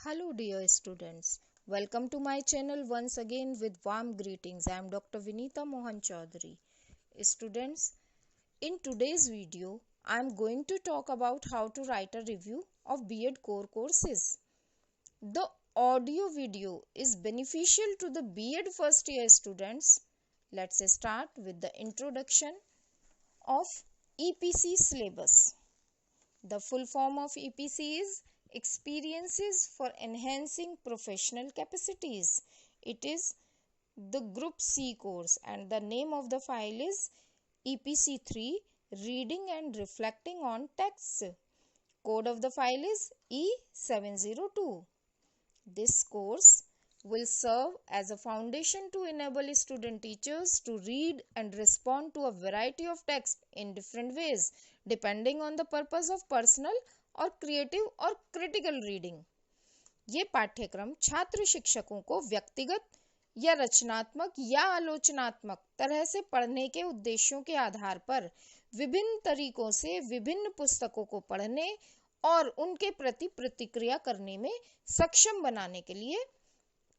Hello dear students, welcome to my channel once again with warm greetings. I am Dr. Vinita Mohan Chaudhary. Students, in today's video, I am going to talk about how to write a review of B.Ed core courses. The audio video is beneficial to the B.Ed first year students. Let's start with the introduction of EPC syllabus. The full form of EPC is Experiences for Enhancing Professional Capacities. It is the Group C course and the name of the file is EPC 3 Reading and Reflecting on Texts. Code of the file is E702. This course will serve as a foundation to enable student teachers to read and respond to a variety of texts in different ways depending on the purpose of personal और creative और critical reading. ये पाठ्यक्रम छात्र शिक्षकों को व्यक्तिगत या रचनात्मक या आलोचनात्मक तरह से पढ़ने के उद्देश्यों के आधार पर विभिन्न तरीकों से विभिन्न पुस्तकों को पढ़ने और उनके प्रति प्रतिक्रिया करने में सक्षम बनाने के लिए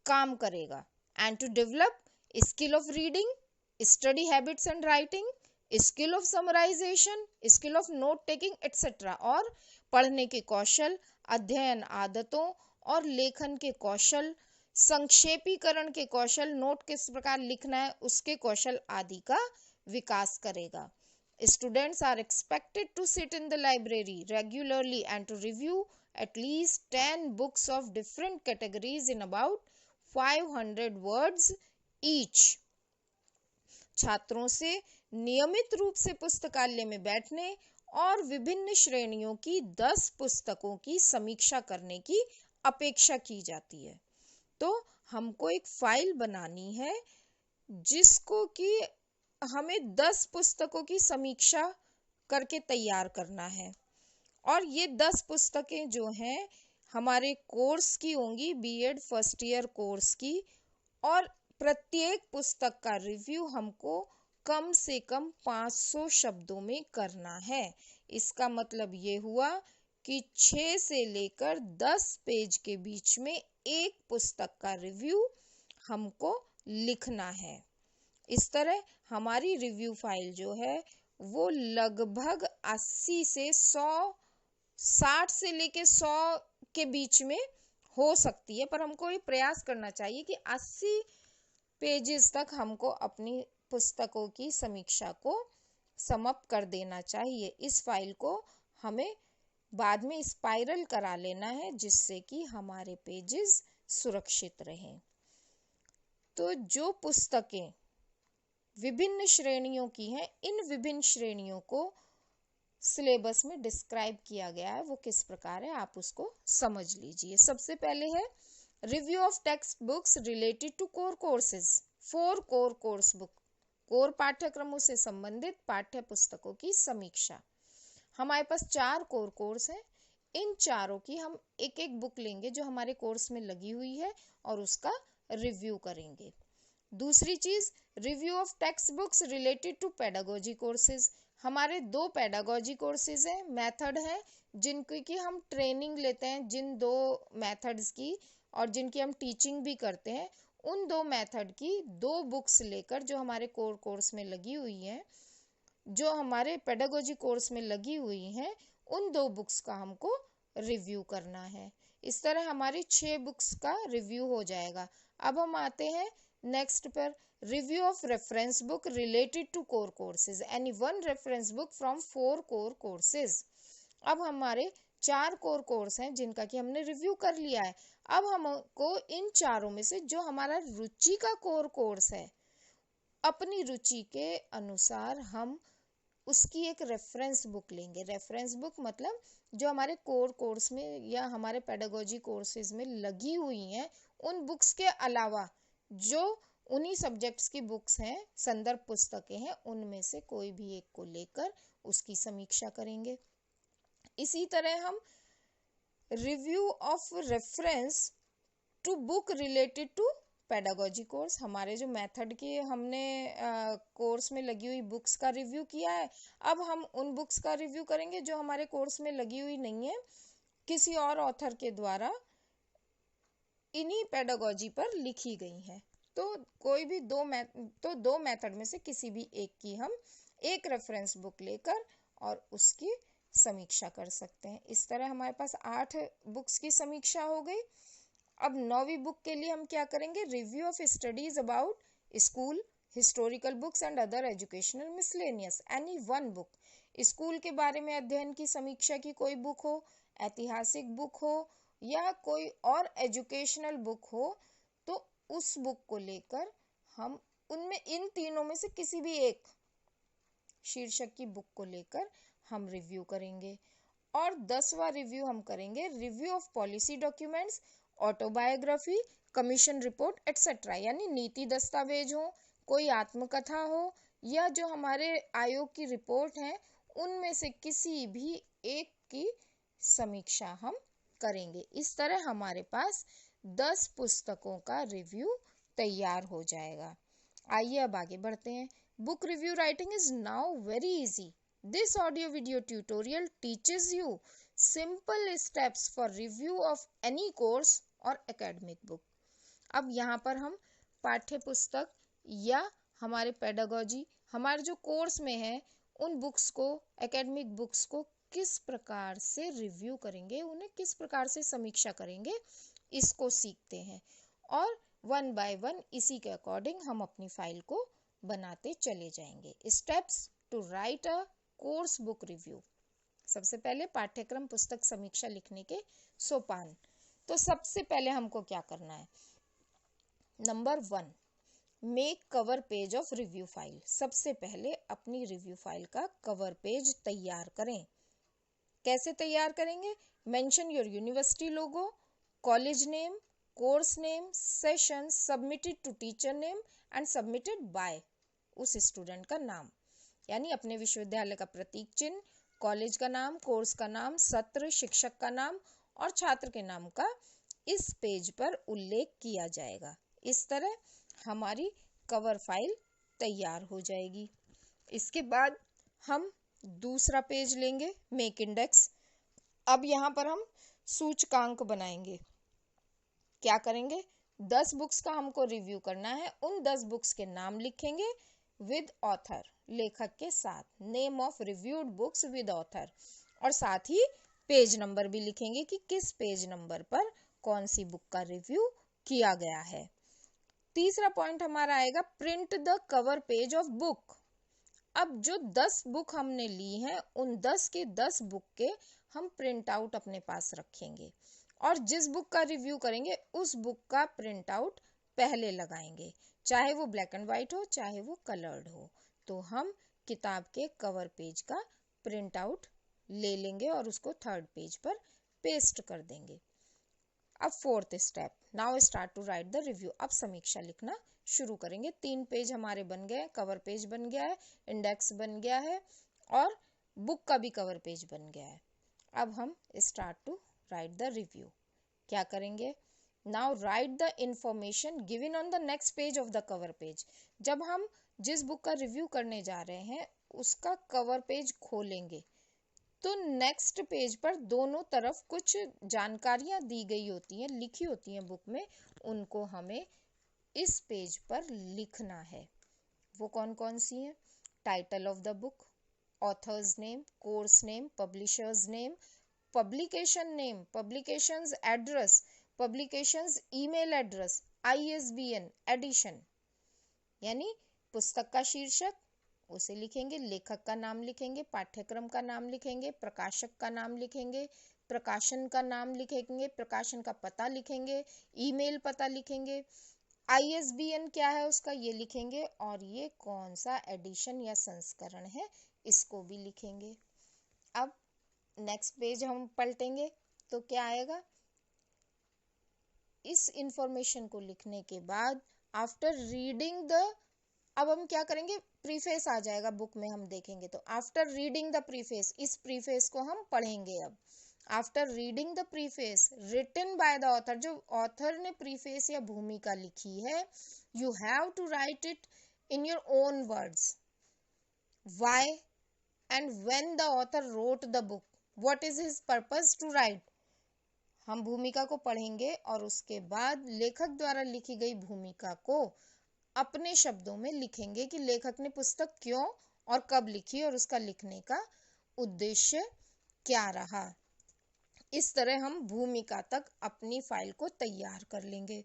काम करेगा। And to develop skill of reading, study habits and writing, skill of summarisation, skill of note taking etcetera, और पढ़ने के कौशल, अध्ययन आदतों और लेखन के कौशल, संक्षेपीकरण के कौशल, नोट किस प्रकार लिखना है उसके कौशल आदि का विकास करेगा। Students are expected to sit in the library regularly and to review at least 10 books of different categories in about 500 words each. छात्रों से नियमित रूप से पुस्तकालय में बैठने और विभिन्न श्रेणियों की 10 पुस्तकों की समीक्षा करने की अपेक्षा की जाती है। तो हमको एक फाइल बनानी है जिसको कि हमें 10 पुस्तकों की समीक्षा करके तैयार करना है, और ये 10 पुस्तकें जो हैं हमारे कोर्स की होंगी, B.Ed फर्स्ट ईयर कोर्स की, और प्रत्येक पुस्तक का रिव्यू हमको कम से कम 500 शब्दों में करना है। इसका मतलब ये हुआ कि 6 से लेकर 10 पेज के बीच में एक पुस्तक का रिव्यू हमको लिखना है। इस तरह हमारी रिव्यू फाइल जो है वो लगभग 80 से 100, 60 से लेकर 100 के बीच में हो सकती है, पर हमको ये प्रयास करना चाहिए कि 80 पेजेस तक हमको अपनी पुस्तकों की समीक्षा को समाप्त कर देना चाहिए। इस फाइल को हमें बाद में स्पाइरल करा लेना है जिससे कि हमारे पेजेस सुरक्षित रहें। तो जो पुस्तकें विभिन्न श्रेणियों की हैं, इन विभिन्न श्रेणियों को सिलेबस में डिस्क्राइब किया गया है, वो किस प्रकार है आप उसको समझ लीजिए। सबसे पहले है review of text books related to core courses. 4 core course book, core पाठ्यक्रमों से संबंधित पाठ्य पुस्तकों की समीक्षा। हमारे पास 4 कोर कोर्स हैं, इन चारों की हम एक एक बुक लेंगे जो हमारे कोर्स में लगी हुई है और उसका रिव्यू करेंगे। दूसरी चीज, review of text books related to pedagogy courses. हमारे 2 पेडागोजी कोर्सेज हैं, मेथड हैं जिनकी कि हम ट्रेनिंग लेते हैं, जिन 2 मेथड्स की और जिनकी हम टीचिंग भी करते हैं, उन 2 मेथड की 2 बुक्स लेकर जो हमारे कोर कोर्स में लगी हुई हैं, जो हमारे पेडागोजी कोर्स में लगी हुई हैं, उन 2 बुक्स का हमको रिव्यू करना है। इस तरह हमारी 6 बुक्स का रिव्यू हो जाएगा। अब हम आते हैं नेक्स्ट पर, review of reference book related to core courses, any 1 reference book from 4 core courses. अब हमारे 4 कोर कोर्स हैं जिनका कि हमने रिव्यू कर लिया है। अब हमको इन चारों में से जो हमारा रुचि का कोर कोर्स है, अपनी रुचि के अनुसार हम उसकी एक रेफरेंस बुक लेंगे। रेफरेंस बुक मतलब जो हमारे कोर कोर्स में या हमारे पेडागोजी कोर्सेज में लगी हुई हैं, उन बुक्स के अलावा जो उन्हीं सब्जेक्ट्स की बुक्स हैं, संदर्भ पुस्तकें हैं, उनमें से कोई भी एक को लेकर उसकी समीक्षा करेंगे। इसी तरह हम review of reference to book related to pedagogy course, हमारे जो मेथड के हमने कोर्स में लगी हुई बुक्स का रिव्यू किया है, अब हम उन बुक्स का रिव्यू करेंगे जो हमारे कोर्स में लगी हुई नहीं है, किसी और ऑथर के द्वारा इन्हीं पेडागोजी पर लिखी गई हैं। तो कोई भी दो मेथड में से किसी भी एक की हम एक रेफरेंस बुक लेकर और उसकी समीक्षा कर सकते हैं। इस तरह हमारे पास 8 बुक्स की समीक्षा हो गई। अब 9वीं बुक के लिए हम क्या करेंगे? Review of studies about school, historical books and other educational miscellaneous, any one book. School के बारे में अध्ययन की समीक्षा की कोई बुक हो, ऐतिहासिक बुक हो या कोई और एजुकेशनल बुक हो, तो उस बुक को लेकर हम उनमें इन तीनों में से किसी भी एक शीर्षक की बुक को लेकर हम रिव्यू करेंगे। और 10वां रिव्यू हम करेंगे review of policy documents, autobiography, commission report etcetera, यानी नीति दस्तावेज हो, कोई आत्मकथा हो या जो हमारे आयोग की रिपोर्ट है, उनमें से किसी भी एक की समीक्षा हम करेंगे। इस तरह हमारे पास 10 पुस्तकों का रिव्यू तैयार हो जाएगा। आइए अब आगे बढ़ते हैं। Book review writing is now very easy. This audio video tutorial teaches you simple steps for review of any course or academic book. अब यहाँ पर हम पाठ्य पुस्तक या हमारे पेडागोजी, हमारे जो कोर्स में है, उन बुक्स को, एकेडमिक बुक्स को किस प्रकार से रिव्यू करेंगे, उन्हें किस प्रकार से समीक्षा करेंगे, इसको सीखते हैं। और 1 बाय 1 इसी के अकॉर्डिंग हम अपनी फाइल को बनाते चले जाएंगे। Steps to write a course book review. सबसे पहले पाठ्यक्रम पुस्तक समीक्षा लिखने के सोपान। तो सबसे पहले हमको क्या करना है? Number 1, make cover page of review file. सबसे पहले अपनी रिव्यू फाइल का कवर पेज तैयार करें। कैसे तैयार करेंगे? Mention your university logo, college name, course name, session, submitted to teacher name and submitted by, उस स्टूडेंट का नाम, यानी अपने विश्वविद्यालय का प्रतीक चिन्ह, कॉलेज का नाम, कोर्स का नाम, सत्र, शिक्षक का नाम और छात्र के नाम का इस पेज पर उल्लेख किया जाएगा। इस तरह हमारी कवर फाइल तैयार हो जाएगी। इसके बाद हम दूसरा पेज लेंगे, मेक इंडेक्स। अब यहाँ पर हम सूचकांक बनाएंगे। क्या करेंगे? 10 बुक्स का हमको रिव्यू करना है। उन 10 बुक्स के नाम लिखेंगे विद ऑथर, लेखक के साथ, name of reviewed books with author, और साथ ही पेज नंबर भी लिखेंगे कि किस पेज नंबर पर कौन सी बुक का रिव्यू किया गया है। तीसरा पॉइंट हमारा आएगा print the cover page of book. अब जो 10 बुक हमने ली हैं, उन 10 के 10 बुक के हम प्रिंट आउट अपने पास रखेंगे और जिस बुक का रिव्यू करेंगे उस बुक का प्रिंट आउट पहले लगाएंगे, चाहे वो ब्लैक एंड व्हाइट हो, चाहे वो कलर्ड हो। तो हम किताब के कवर पेज का प्रिंट आउट ले लेंगे और उसको 3rd पेज पर पेस्ट कर देंगे। अब 4th step, now start to write the review. अब समीक्षा लिखना शुरू करेंगे। 3 पेज हमारे बन गए, कवर पेज बन गया है, इंडेक्स बन गया है और बुक का भी कवर पेज बन गया है। अब हम start to write the review. क्या करेंगे? Now write the information given on the next page of the cover page. जब हम जिस बुक का रिव्यू करने जा रहे हैं उसका कवर पेज खोलेंगे तो नेक्स्ट पेज पर दोनों तरफ कुछ जानकारियां दी गई होती हैं, लिखी होती हैं बुक में, उनको हमें इस पेज पर लिखना है। वो कौन कौन सी हैं? Title of the book, author's name, course name, publishers name, publication name, publications address, publications email address, ISBN, edition, यानी पुस्तक का शीर्षक उसे लिखेंगे, लेखक का नाम लिखेंगे, पाठ्यक्रम का नाम लिखेंगे, प्रकाशक का नाम लिखेंगे, प्रकाशन का नाम लिखेंगे, प्रकाशन का पता लिखेंगे, ईमेल पता लिखेंगे, ISBN क्या है उसका ये लिखेंगे और ये कौन सा एडिशन या संस्करण है इसको भी लिखेंगे। अब नेक्स्ट पेज हम पलटेंगे तो क्या आएगा? इस इंफॉर्मेशन को लिखने के बाद आफ्टर रीडिंग द, अब हम क्या करेंगे? प्रीफेस आ जाएगा बुक में, हम देखेंगे तो आफ्टर रीडिंग द प्रीफेस, इस प्रीफेस को हम पढ़ेंगे। अब after reading the preface written by the author, जो ऑथर ने प्रीफेस या भूमिका लिखी है, you have to write it in your own words, why and when the author wrote the book, what is his purpose to write, हम भूमिका को पढ़ेंगे और उसके बाद लेखक द्वारा लिखी गई भूमिका को अपने शब्दों में लिखेंगे कि लेखक ने पुस्तक क्यों और कब लिखी और उसका लिखने का उद्देश्य क्या रहा। इस तरह हम भूमिका तक अपनी फाइल को तैयार कर लेंगे।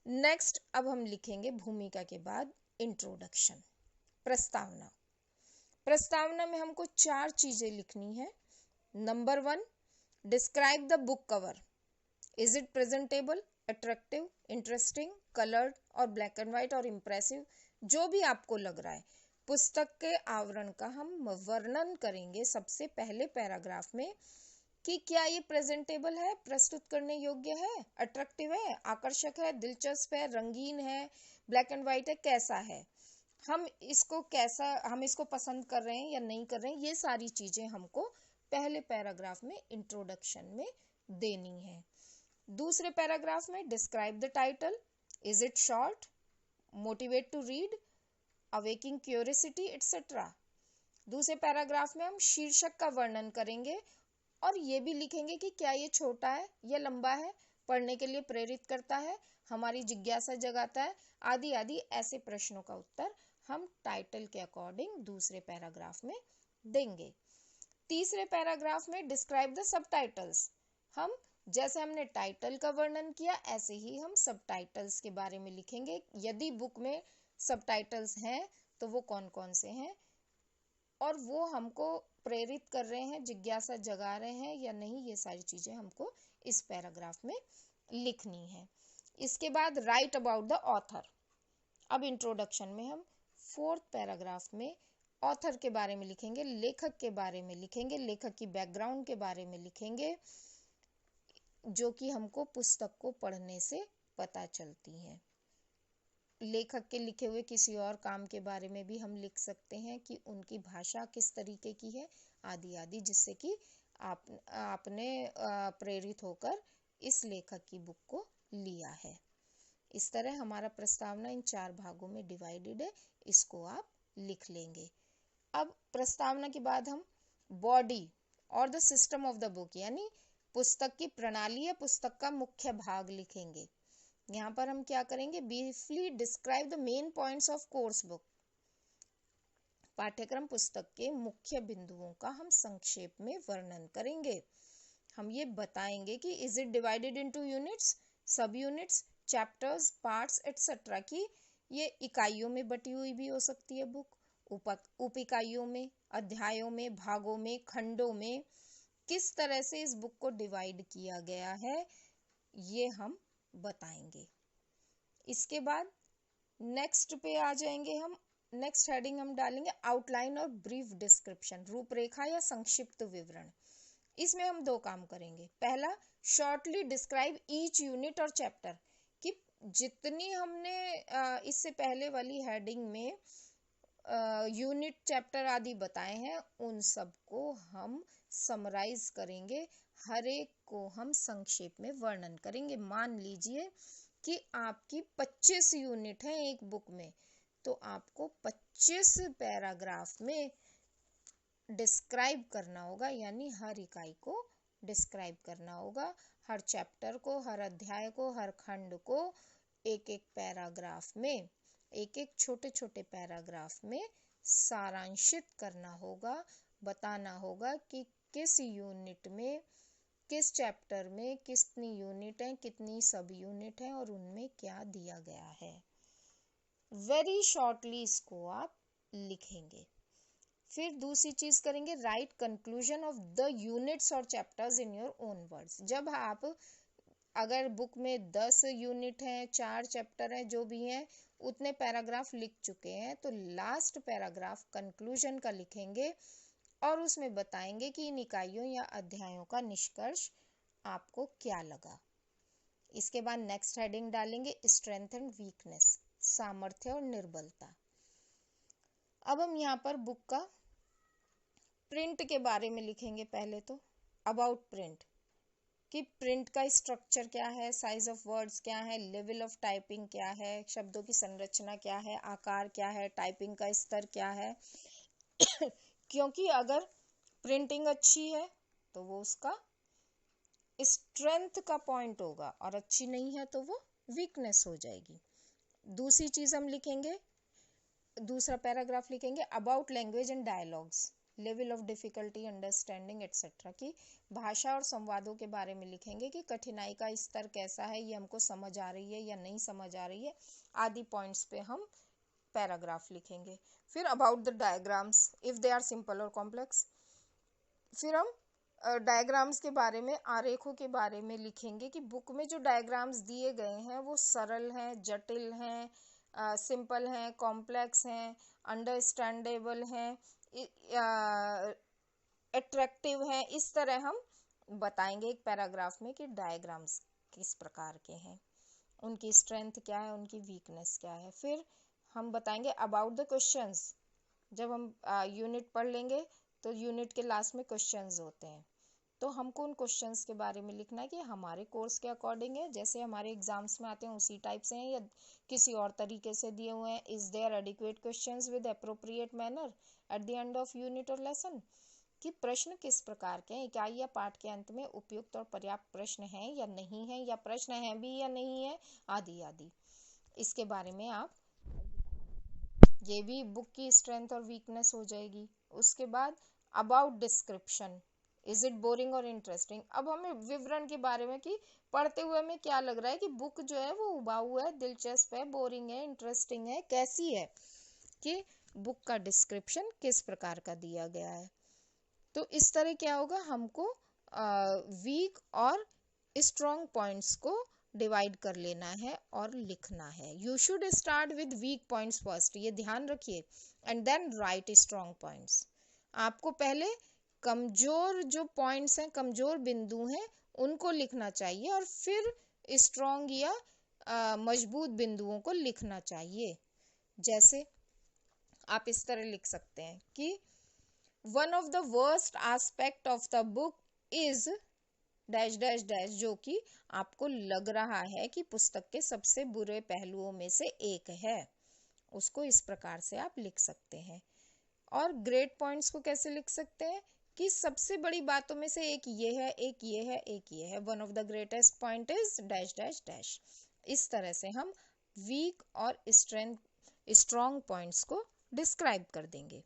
नेक्स्ट, अब हम लिखेंगे भूमिका के बाद इंट्रोडक्शन, प्रस्तावना। प्रस्तावना में हमको 4 चीजें लिखनी है। Number 1, describe the book cover. Is it presentable, attractive, interesting, coloured और ब्लैक एंड व्हाइट और इम्प्रेसिव, जो भी आपको लग रहा है। पुस्तक के आवरण का हम वर्णन करेंगे सबसे पहले पैराग्राफ में कि क्या ये प्रेजेंटेबल है, प्रस्तुत करने योग्य है, अट्रैक्टिव है, आकर्षक है, दिलचस्प है, रंगीन है, ब्लैक एंड व्हाइट है, कैसा है, हम इसको पसंद कर रहे हैं या नहीं कर रहे हैं। ये सारी चीजें हमको पहले पैराग्राफ में इंट्रोडक्शन में देनी है। दूसरे पैराग्राफ में describe the title, is it short, motivate to read, awakening curiosity etcetera. दूसरे पैराग्राफ में हम शीर्षक का वर्णन करेंगे और ये भी लिखेंगे कि क्या ये छोटा है या लंबा है, पढ़ने के लिए प्रेरित करता है, हमारी जिज्ञासा जगाता है, आदि आदि ऐसे प्रश्नों का उत्तर हम टाइटल के अकॉर्डिंग दूसरे पैराग्राफ में देंगे। तीसरे पैराग्राफ में डिस्क्राइब द सबटाइटल्स। हम जैसे हमने टाइटल का वर्णन किया ऐसे ही हम सबटाइटल्स के बारे में लिखेंगे। यदि बुक में सबटाइटल्स हैं तो वो कौन कौन से हैं और वो हमको प्रेरित कर रहे हैं, जिज्ञासा जगा रहे हैं या नहीं, ये सारी चीजें हमको इस पैराग्राफ में लिखनी है। इसके बाद राइट अबाउट द ऑथर। अब इंट्रोडक्शन में हम 4th पैराग्राफ में ऑथर के बारे में लिखेंगे, लेखक के बारे में लिखेंगे, लेखक की बैकग्राउंड के बारे में लिखेंगे, जो कि हमको पुस्तक को पढ़ने से पता चलती है। लेखक के लिखे हुए किसी और काम के बारे में भी हम लिख सकते हैं कि उनकी भाषा किस तरीके की है, आदि आदि, जिससे कि आपने प्रेरित होकर इस लेखक की बुक को लिया है। इस तरह हमारा प्रस्तावना इन 4 भागों में डिवाइडेड है, इसको आप लिख लेंगे। अब प्रस्तावना के बाद हम बॉडी और the system of the book, यानी पुस्तक की प्रणाली या पुस्तक का मुख्य भाग लिखेंगे। यहाँ पर हम क्या करेंगे, briefly describe the main points of course book. पाठ्यक्रम पुस्तक के मुख्य बिंदुओं का हम संक्षेप में वर्णन करेंगे। हम ये बताएंगे कि is it divided into units, सब यूनिट्स, चैप्टर्स, पार्ट्स एटसेट्रा, की ये इकाइयों में बटी हुई भी हो सकती है बुक, उप इकाइयों में, अध्यायों में, भागों में, खंडों में, किस तरह से इस बुक को डिवाइड किया गया है, ये हम बताएंगे। इसके बाद नेक्स्ट पे आ जाएंगे हम। नेक्स्ट हेडिंग हम डालेंगे आउटलाइन और ब्रीफ डिस्क्रिप्शन, रूपरेखा या संक्षिप्त विवरण। इसमें हम 2 काम करेंगे। पहला, शॉर्टली डिस्क्राइब ईच यूनिट और चैप्टर, कि जितनी हमने इससे पहले वाली हेडिंग में यूनिट, चैप्टर आदि बताए हैं उन सबको हम समराइज करेंगे, हर एक को हम संक्षेप में वर्णन करेंगे। मान लीजिए कि आपकी 25 यूनिट है एक बुक में, तो आपको 25 पैराग्राफ में डिस्क्राइब करना होगा, यानी हर इकाई को डिस्क्राइब करना होगा, हर चैप्टर को, हर अध्याय को, हर खंड को एक एक पैराग्राफ में, एक एक छोटे छोटे पैराग्राफ में सारांशित करना होगा, बताना होगा कि किस यूनिट में, किस चैप्टर में कितनी यूनिट है, कितनी सब यूनिट है और उनमें क्या दिया गया है। वेरी शॉर्टली इसको आप लिखेंगे। फिर दूसरी चीज करेंगे, write conclusion of the units और chapters in your own words. जब आप, अगर बुक में 10 यूनिट हैं, 4 चैप्टर हैं, जो भी हैं, उतने पैराग्राफ लिख चुके हैं, तो लास्ट पैराग्राफ कंक्लूजन का लिखेंगे और उसमें बताएंगे कि इन इकाइयों या अध्यायों का निष्कर्ष आपको क्या लगा। इसके बाद नेक्स्ट हेडिंग डालेंगे स्ट्रेंथ एंड वीकनेस, सामर्थ्य और निर्बलता। अब हम यहाँ पर बुक का प्रिंट के बारे में लिखेंगे। पहले तो अबाउट प्रिंट, कि प्रिंट का स्ट्रक्चर क्या है, साइज ऑफ वर्ड्स क्या है, लेवल ऑफ टाइपिंग क्या है, शब्दों की संरचना क्या है, आकार क्या है, टाइपिंग का स्तर क्या है। क्योंकि अगर प्रिंटिंग अच्छी है तो वो उसका स्ट्रेंथ का पॉइंट होगा और अच्छी नहीं है तो वो वीकनेस हो जाएगी। दूसरी चीज हम लिखेंगे, दूसरा पैराग्राफ लिखेंगे about language and dialogues, level of difficulty, understanding etcetera, की भाषा और संवादों के बारे में लिखेंगे कि कठिनाई का स्तर कैसा है, ये हमको समझ आ रही है या नहीं समझ आ रही है, आदि पॉइंट्स पे हम पैराग्राफ लिखेंगे। फिर about the diagrams if they are simple और कॉम्प्लेक्स, फिर हम डायग्राम्स के बारे में, आरेखों के बारे में लिखेंगे कि बुक में जो डायग्राम्स दिए गए हैं वो सरल हैं, जटिल हैं, सिंपल हैं, कॉम्प्लेक्स हैं, अंडरस्टैंडेबल हैं, अट्रैक्टिव हैं। इस तरह हम बताएंगे एक पैराग्राफ में कि डायग्राम्स किस प्रकार के हैं, उनकी स्ट्रेंथ क्या है, उनकी वीकनेस क्या है। फिर हम बताएंगे अबाउट द क्वेश्चंस। जब हम यूनिट पढ़ लेंगे तो यूनिट के लास्ट में क्वेश्चंस होते हैं, तो हमको उन क्वेश्चंस के बारे में लिखना है कि हमारे कोर्स के अकॉर्डिंग है, जैसे हमारे एग्जाम्स में आते हैं उसी टाइप से हैं या किसी और तरीके से दिए हुए हैं। Is there adequate questions with appropriate manner at the end of unit और लेसन, कि प्रश्न किस प्रकार के हैं, इकाई या पाठ के अंत में उपयुक्त और पर्याप्त प्रश्न हैं या नहीं है, या प्रश्न है भी या नहीं है, आदि आदि। इसके बारे में आप, ये भी बुक की स्ट्रेंथ और वीकनेस हो जाएगी। उसके बाद about description, is it boring और इंटरेस्टिंग। अब हमें विवरण के बारे में कि पढ़ते हुए हमें क्या लग रहा है कि बुक जो है वो उबाऊ है, दिलचस्प है, बोरिंग है, इंटरेस्टिंग है, कैसी है, कि बुक का डिस्क्रिप्शन किस प्रकार का दिया गया है। तो इस तरह क्या होगा, हमको वीक और स्ट्रॉन्ग पॉइंट्स को डिवाइड कर लेना है और लिखना है। You should start with weak points first, ये ध्यान रखिए, and then write strong points. आपको पहले कमजोर जो पॉइंट्स हैं, कमजोर बिंदु हैं, उनको लिखना चाहिए और फिर स्ट्रॉन्ग या मजबूत बिंदुओं को लिखना चाहिए। जैसे आप इस तरह लिख सकते हैं कि one of the worst aspect of the book is dash dash dash, जो कि आपको लग रहा है कि पुस्तक के सबसे बुरे पहलुओं में से एक है, उसको इस प्रकार से आप लिख सकते हैं। और ग्रेट पॉइंट्स को कैसे लिख सकते हैं कि सबसे बड़ी बातों में से एक ये है, एक ये है, एक ये है, one of the greatest point is dash dash dash. इस तरह से हम वीक और स्ट्रॉन्ग पॉइंट्स को डिस्क्राइब कर देंगे।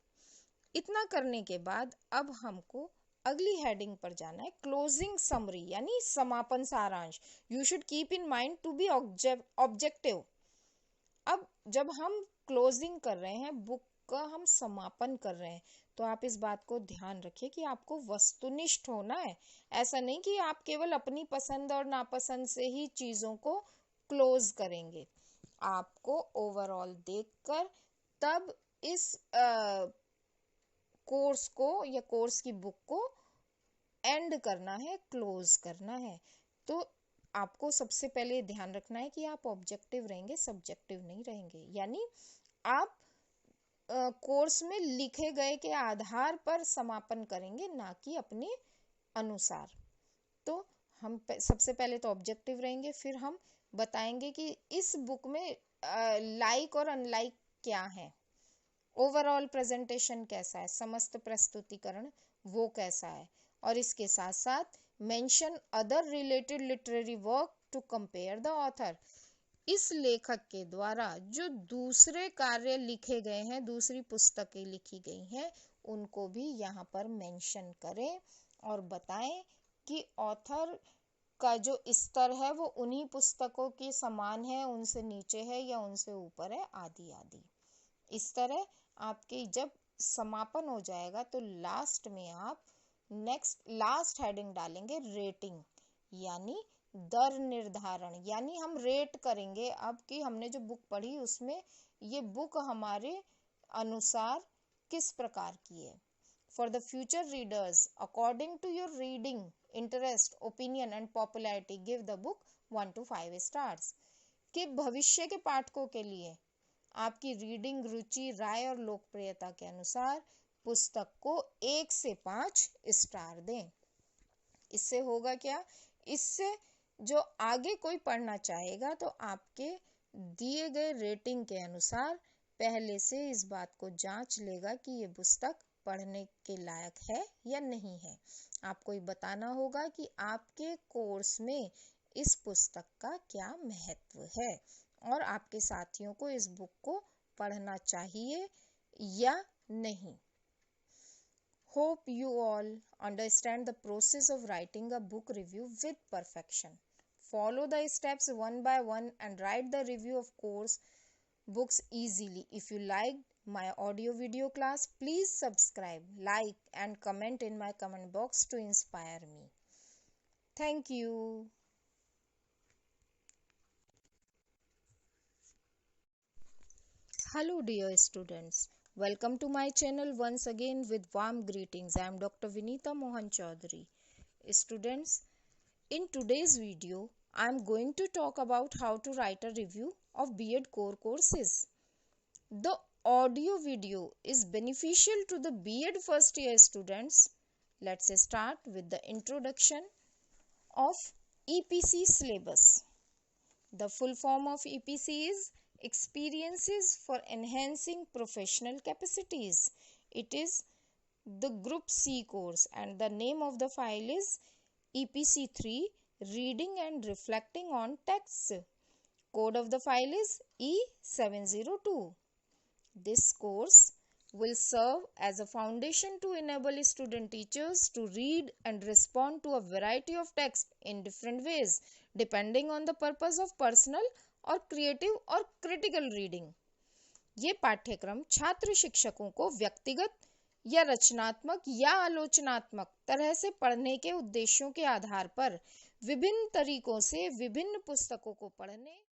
इतना करने के बाद अब हमको अगली हेडिंग पर जाना है, क्लोजिंग समरी यानी समापन सारांश। You should keep in mind to be objective. अब जब हम क्लोजिंग कर रहे हैं, बुक का हम समापन कर रहे हैं, तो आप इस बात को ध्यान रखिए कि आपको वस्तुनिष्ठ होना है। ऐसा नहीं कि आप केवल अपनी पसंद और नापसंद से ही चीजों को क्लोज करेंगे। आपको ओवरऑल देखकर तब इस कोर्स को या कोर्स की बुक को एंड करना है, क्लोज करना है। तो आपको सबसे पहले ध्यान रखना है कि आप ऑब्जेक्टिव रहेंगे, सब्जेक्टिव नहीं रहेंगे। यानी आप कोर्स में लिखे गए के आधार पर समापन करेंगे, ना कि अपने अनुसार। तो हम सबसे पहले तो ऑब्जेक्टिव रहेंगे, फिर हम बताएंगे कि इस बुक में लाइक और अनलाइक क्या है, ओवरऑल प्रेजेंटेशन कैसा है, समस्त प्रस्तुतिकरण वो कैसा है, और इसके साथ साथ mention other related literary work to compare the author. इस लेखक के द्वारा जो दूसरे कार्य लिखे गए हैं, दूसरी पुस्तकें लिखी गई हैं, उनको भी यहाँ पर मेंशन करें और बताएं कि ऑथर का जो स्तर है वो उन्हीं पुस्तकों के समान है, उनसे नीचे है या उनसे ऊपर है, आदि आदि। इस तरह आपके जब समापन हो जाएगा तो लास्ट में आप लास्ट हेडिंग डालेंगे रेटिंग, यानी दर निर्धारण। यानी हम रेट करेंगे अब कि हमने जो बुक पढ़ी उसमें ये बुक हमारे अनुसार किस प्रकार की है। For the future readers according to your reading interest, opinion and popularity give the book 1 to 5 stars. कि भविष्य के पाठकों के लिए आपकी रीडिंग रुचि, राय और लोकप्रियता के अनुसार पुस्तक को 1 से 5 स्टार दें। इससे होगा क्या, इससे जो आगे कोई पढ़ना चाहेगा तो आपके दिए गए रेटिंग के अनुसार पहले से इस बात को जांच लेगा कि ये पुस्तक पढ़ने के लायक है या नहीं है। आपको ये बताना होगा कि आपके कोर्स में इस पुस्तक का क्या महत्व है और आपके साथियों को इस बुक को पढ़ना चाहिए या नहीं। Hope you all understand the process of writing a book review with perfection. Follow the steps one by one and write the review of course books easily. If you liked my audio video class, please subscribe, like and comment in my comment box to inspire me. Thank you. Hello dear students. Welcome to my channel once again with warm greetings. I am Dr. Vinita Mohan Chaudhary. Students, in today's video, I am going to talk about how to write a review of B.Ed core courses. The audio video is beneficial to the B.Ed first year students. Let's start with the introduction of EPC syllabus. The full form of EPC is Experiences for Enhancing Professional Capacities. It is the Group C course and the name of the file is EPC3 Reading and Reflecting on Texts. Code of the file is E702. This course will serve as a foundation to enable student teachers to read and respond to a variety of texts in different ways depending on the purpose of personal और creative और critical reading. ये पाठ्यक्रम छात्र शिक्षकों को व्यक्तिगत या रचनात्मक या आलोचनात्मक तरह से पढ़ने के उद्देश्यों के आधार पर विभिन्न तरीकों से विभिन्न पुस्तकों को पढ़ने